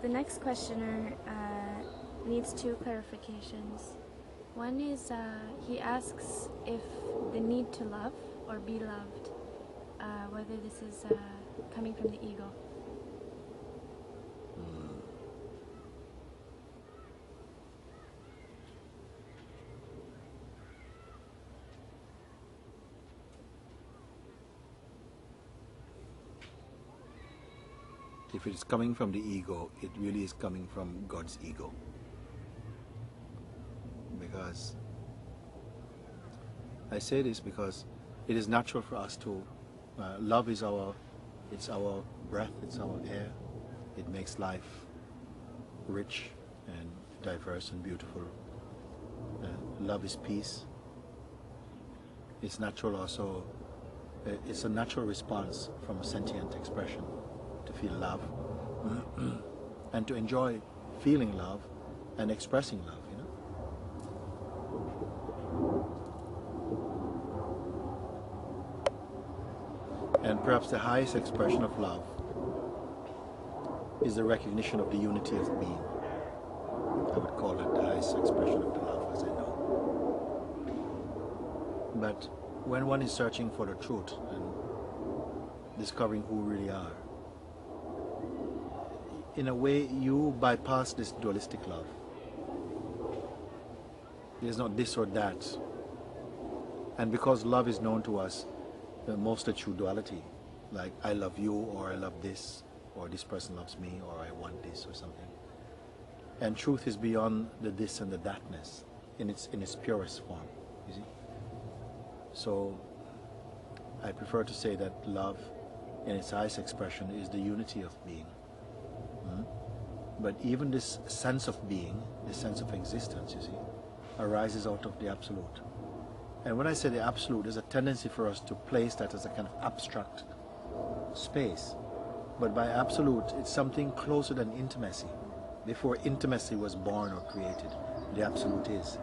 the next questioner needs two clarifications. One is he asks if the need to love or be loved, whether this is coming from the ego. If it is coming from the ego, it really is coming from God's ego. Because I say this because it is natural for us to love is our breath, it's our air. It makes life rich and diverse and beautiful. Love is peace. It's natural also. It's a natural response from a sentient expression to feel love and to enjoy feeling love and expressing love, you know. And perhaps the highest expression of love is the recognition of the unity of being. I would call it the highest expression of the love, as I know. But when one is searching for the truth and discovering who we really are, in a way you bypass this dualistic love. There's not this or that. And because love is known to us mostly through duality, like I love you, or I love this, or this person loves me, or I want this, or something. And truth is beyond the this and the thatness in its purest form, you see. So I prefer to say that love in its highest expression is the unity of being. But even this sense of being, this sense of existence, you see, arises out of the absolute. And when I say the absolute, there's a tendency for us to place that as a kind of abstract space. But by absolute, it's something closer than intimacy. Before intimacy was born or created, the absolute is.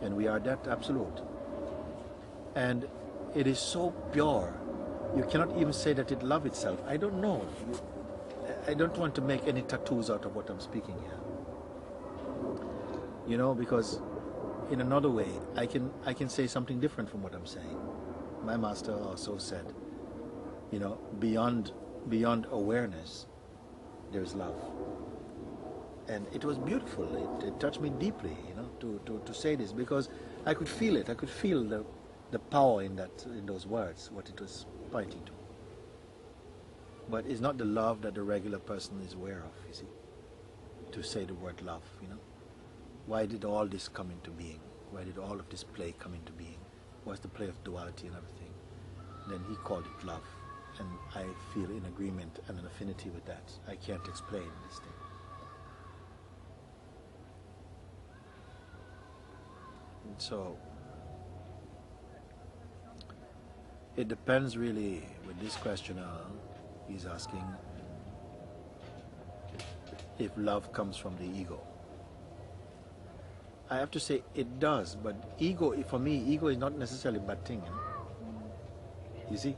And we are that absolute. And it is so pure, you cannot even say that it loves itself. I don't know. I don't want to make any tattoos out of what I'm speaking here. You know, because in another way, I can say something different from what I'm saying. My master also said, you know, beyond awareness, there's love. And it was beautiful. It touched me deeply, you know, to say this, because I could feel it. I could feel the power in those words, what it was pointing to. But it's not the love that the regular person is aware of, you see, to say the word love, you know. Why did all this come into being? Why did all of this play come into being? What's the play of duality and everything? Then he called it love. And I feel in agreement and an affinity with that. I can't explain this thing. And so, it depends really with this questioner. He's asking if love comes from the ego. I have to say it does, but ego, for me, ego is not necessarily a bad thing. You know? You see,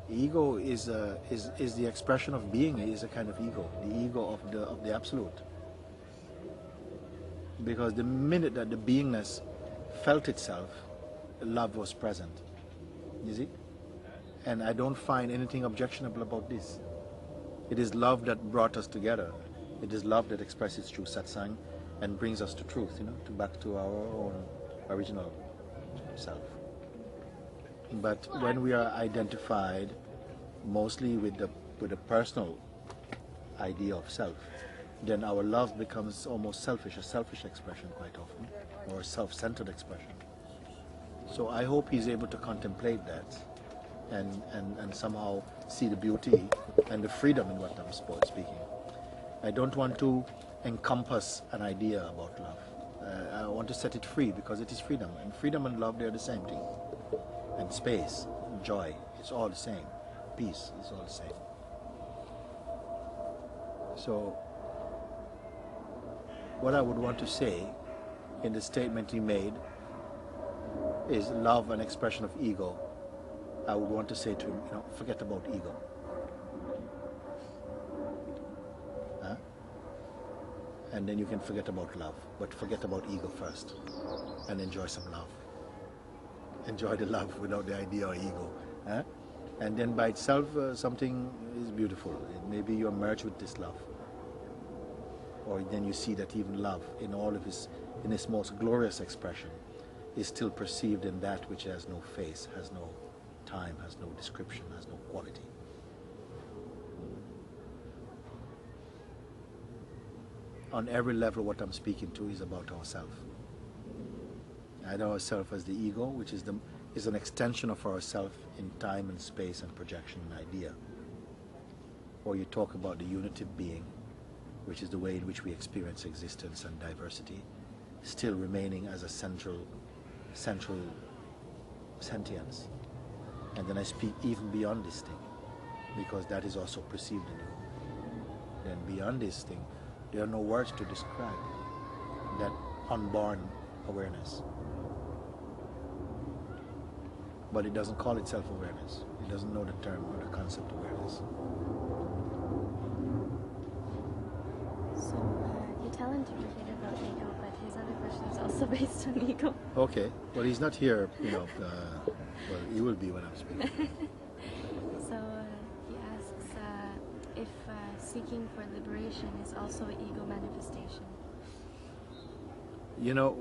ego is the expression of being. Is a kind of ego, the ego of the absolute. Because the minute that the beingness felt itself, love was present. You see. And I don't find anything objectionable about this. It is love that brought us together. It is love that expresses through satsang and brings us to truth, you know, back to our own original self. But when we are identified mostly with the personal idea of self, then our love becomes almost selfish, a selfish expression quite often, or a self-centered expression. So I hope he's able to contemplate that and somehow see the beauty and the freedom in what I'm speaking. I don't want to encompass an idea about love. I want to set it free because it is freedom. And freedom and love, they're the same thing. And space, and joy, it's all the same. Peace is all the same. So, what I would want to say in the statement he made is love an expression of ego. I would want to say to him, you know, forget about ego. and then you can forget about love. But forget about ego first and enjoy some love. Enjoy the love without the idea or ego. Huh? And then by itself, something is beautiful. Maybe you're merged with this love. Or then you see that even love, in all of in its most glorious expression, is still perceived in that which has no face, has no time, has no description, has no quality. On every level, what I'm speaking to is about ourselves. Either ourselves as the ego, which is an extension of ourself in time and space and projection and idea. Or you talk about the unity of being, which is the way in which we experience existence and diversity, still remaining as a central sentience. And then I speak even beyond this thing, because that is also perceived in you. Then beyond this thing, there are no words to describe that unborn awareness. But it doesn't call itself awareness. It doesn't know the term or the concept awareness. So you tell him to forget about ego, but his other question is also based on ego. Okay. Well, he's not here, well, he will be when I'm speaking. So he asks if seeking for liberation is also an ego manifestation.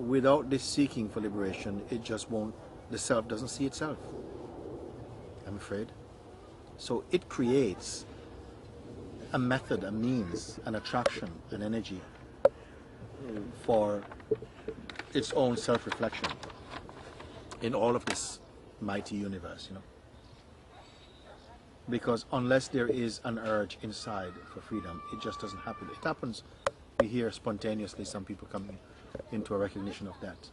Without this seeking for liberation, it just won't, the self doesn't see itself, I'm afraid. So it creates a method, a means, an attraction, an energy for its own self-reflection in all of this mighty universe, Because unless there is an urge inside for freedom, it just doesn't happen. It happens, we hear spontaneously some people coming into a recognition of that.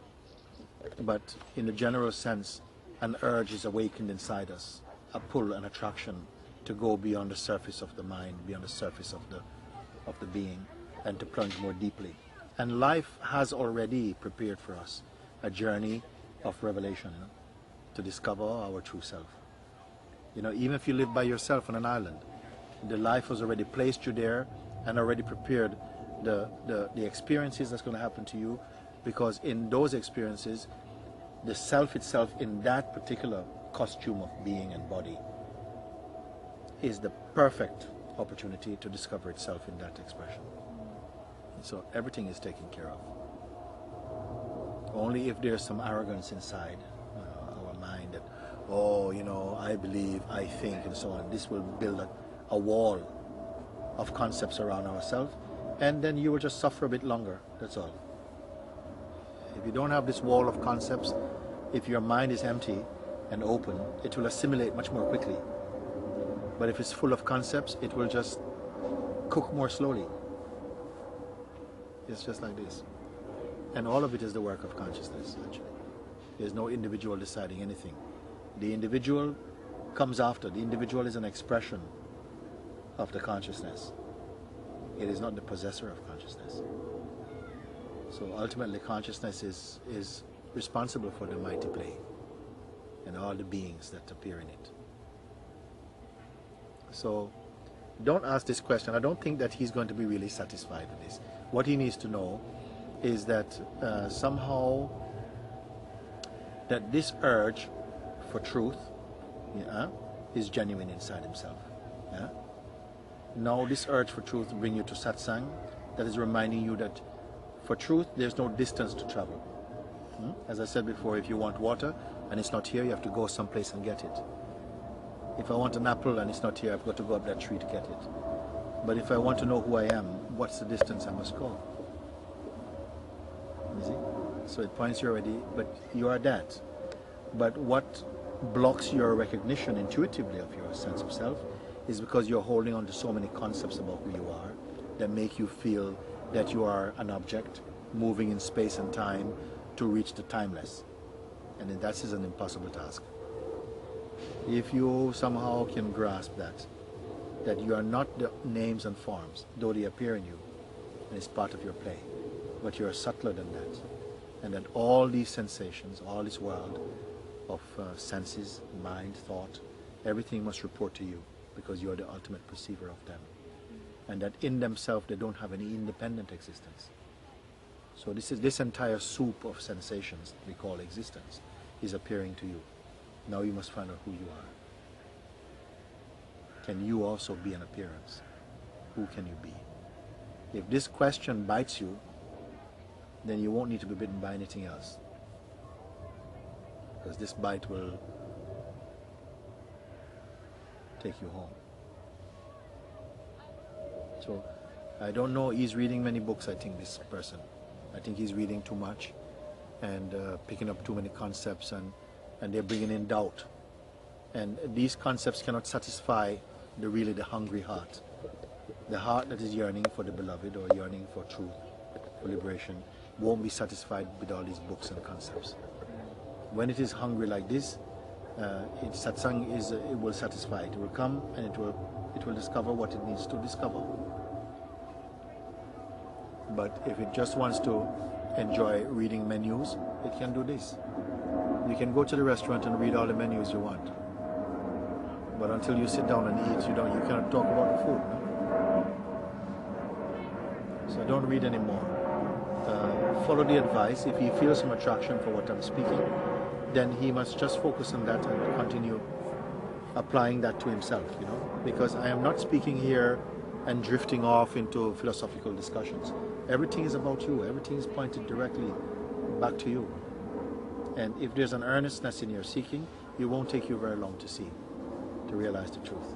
But in a general sense, an urge is awakened inside us, a pull, an attraction to go beyond the surface of the mind, beyond the surface of the being, and to plunge more deeply. And life has already prepared for us a journey of revelation, to discover our true self. Even if you live by yourself on an island, the life has already placed you there and already prepared the experiences that's going to happen to you, because in those experiences, the self itself in that particular costume of being and body is the perfect opportunity to discover itself in that expression. So everything is taken care of. Only if there's some arrogance inside our mind that, I believe, I think, and so on, this will build a wall of concepts around ourselves, and then you will just suffer a bit longer, that's all. If you don't have this wall of concepts, if your mind is empty and open, it will assimilate much more quickly. But if it's full of concepts, it will just cook more slowly. It's just like this. And all of it is the work of consciousness, actually. There's no individual deciding anything. The individual comes after. The individual is an expression of the consciousness. It is not the possessor of consciousness. So ultimately, consciousness is responsible for the mighty play and all the beings that appear in it. So don't ask this question. I don't think that he's going to be really satisfied with this. What he needs to know is that somehow that this urge for truth is genuine inside himself. Now this urge for truth will bring you to satsang, that is reminding you that for truth there's no distance to travel. As I said before, if you want water and it's not here, you have to go someplace and get it. If I want an apple and it's not here, I've got to go up that tree to get it. But if I want to know who I am, what's the distance I must go? You see? So it points you already, but you are that. But what blocks your recognition intuitively of your sense of self is because you're holding on to so many concepts about who you are that make you feel that you are an object moving in space and time to reach the timeless. And then that is an impossible task. If you somehow can grasp that you are not the names and forms, though they appear in you, and it's part of your play, but you are subtler than that, and that all these sensations, all this world of senses, mind, thought, everything must report to you, because you are the ultimate perceiver of them. and that in themselves they don't have any independent existence. So this entire soup of sensations we call existence is appearing to you. Now you must find out who you are. Can you also be an appearance? Who can you be? If this question bites you, then you won't need to be bitten by anything else. Because this bite will take you home. So I don't know, he's reading many books, I think, this person. I think he's reading too much and picking up too many concepts, and they're bringing in doubt. And these concepts cannot satisfy the hungry heart. The heart that is yearning for the beloved or yearning for truth, for liberation, won't be satisfied with all these books and concepts. When it is hungry like this, satsang it will satisfy it. It will come and it will discover what it needs to discover. But if it just wants to enjoy reading menus, it can do this. You can go to the restaurant and read all the menus you want. But until you sit down and eat, you cannot talk about the food. No? So don't read anymore. Follow the advice. If he feels some attraction for what I'm speaking, then he must just focus on that and continue applying that to himself, because I am not speaking here and drifting off into philosophical discussions. Everything is about you. Everything is pointed directly back to you. And if there's an earnestness in your seeking, it won't take you very long to realize the truth.